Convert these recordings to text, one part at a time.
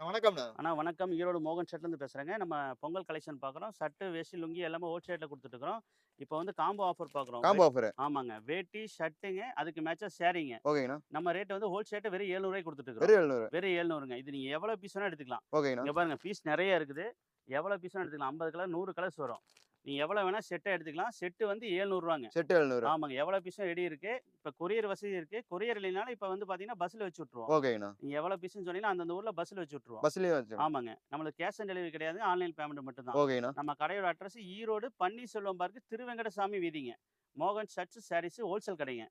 வணக்கம்ண்ணா. வணக்கம். ஈரோடு மோகன் ஷர்ட்லேருந்து பேசுறேங்க. நம்ம பொங்கல் கலெக்ஷன் பார்க்குறோம். ஷர்ட்டு, வேஷ்டி, லுங்கி எல்லாமே ஹோல் ரேட்ல குடுத்துட்டுருக்கிறோம். இப்போ வந்து காம்போ ஆஃபர் பார்க்குறோம். Combo offer. ஆமாங்க. வேட்டி, ஷர்ட்டுங்க, அதுக்கு மேட்சா சாரீங்க. ஓகேங்கண்ணா. நம்ம ரேட் வந்து ஹோல் ஷர்ட் வெறும் ரூ. 700 குடுத்துட்டுருக்கிறோம். வெறும் 700. வெறும் 700ங்க. இது நீங்க எவ்வளோ பீஸ் வேணா எடுத்துக்கலாம். ஓகேங்கண்ணா. இங்க பாருங்க பீஸ் நெறைய இருக்குது. எவ்வளோ பீஸ் வேணா எடுத்துக்கலாம். 50 கலர், 100 கலர்ஸ் வரும். நீங்க எவ்வளோ வேணா செட்டா எடுத்துக்கலாம். செட்டு வந்து ரூ. 700. செட் 700. ஆமாங்க. எவ்வளோ பீஸும் ரெடி இருக்கு. இப்ப கொரியர் வசதி இருக்கு. கொரியர் இல்லைனாலும் இப்ப வந்து பார்த்தீங்கன்னா, பஸ்ல வச்சு விட்டுருவோம். ஓகேங்கண்ணா. நீங்க எவ்வளோ பீஸ்ன்னு சொன்னீங்கன்னா, அந்தந்த ஊர்ல பஸ்ல வச்சு விட்டுருவோம். பஸ்லயே வச்சுருங்க. ஆமாங்க. நம்மளுக்கு கேஷ் ஆன் டெலிவரி கிடையாது. ஆன்லைன் பேமெண்ட் மட்டும் தான். ஓகேங்கண்ணா. நம்ம கடையோட அட்ரஸ் ஈரோடு பன்னீர்செல்வம் பார்க் திருவெங்கடசாமி வீதிங்க. மோகன் ஷர்ட்ஸ், சாரீஸ் ஹோல்சேல் கடைங்க.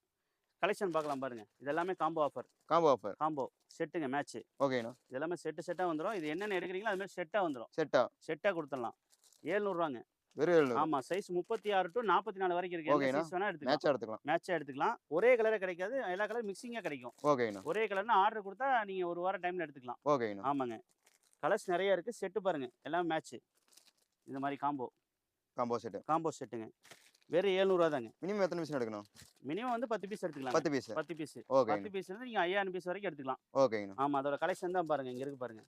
கலெக்ஷன் பார்க்கலாம் பாருங்க. இது எல்லாமே combo offer. Combo offer. Combo செட்டுங்க மேட்ச். ஓகேங்கண்ணா. இது எல்லாமே செட்டா வந்துரும். இது என்னென்ன எடுக்கிறீங்களோ அது மாரி செட்டா வந்துரும். செட்டா. செட்டா குடுத்துடலாம். ரூ. 700. வெறும் 700. ஆமா. சைஸ் 36 டூ 44 வரைக்கும் இருக்கு. எந்த ஓகேண்ணா. சைஸ் வேணா எடுத்துக்கலாம். மேட்சா எடுத்துக்கலாம். மேட்சா எடுத்துக்கலாம். ஒரே கலரே கிடைக்காது. எல்லா கலர் மிக்ஸிங்கா கிடைக்கும். ஓகேங்கண்ணா. ஒரே கலர்னா ஆர்டர் குடுத்தா நீங்க 1 வாரம் டைம்ல எடுத்துக்கலாம். ஓகேங்கண்ணா. ஆமாங்க. கலர்ஸ் நெறைய இருக்கு. செட்டு பாருங்க. எல்லாமே மேட்ச். இந்த மாரி காம்போ. Combo set. காம்போ செட்டுங்க. வெறும் ரூ. 700 தாங்க. மினிமம் எத்தன பீஸ் எடுக்கணும்? மினிமம் வந்து 10 பீஸ் எடுத்துக்கலாம். 10 பீஸ். 10 பீஸ். 10 ஓகேங்கண்ணா. பீஸ்லேருந்து நீங்க 5000 பீஸ் வரைக்கும் எடுத்துக்கலாம். ஓகேங்கண்ணா. ஆமா. அதோட கலெக்ஷன் தான் பாருங்க. இங்க இருக்கு பாருங்க.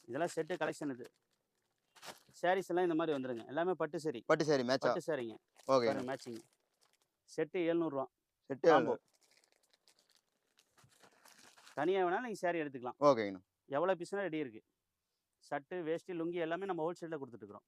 இதெல்லாம் செட்டு கலெக்ஷன் இது. சாரீஸ் எல்லாம் இந்த மாரி வந்துருங்க. எல்லாமே பட்டு சாரி. பட்டு சாரி மேட்சா. பட்டு சாரிங்க. ஓகேங்கண்ணா. பாருங்க மேட்சிங். செட்டு ரூ. 700. Set combo. 700. தனியா வேணாலும் நீங்க சாரி எடுத்துக்கலாம். ஓகேங்கண்ணா. எவ்வளோ பீஸ்னா ரெடி இருக்கு. ஷர்ட்டு, வேஷ்டி, லுங்கி எல்லாமே நம்ம ஹோல்சேல்ல குடுத்துட்டுருக்கிறோம்.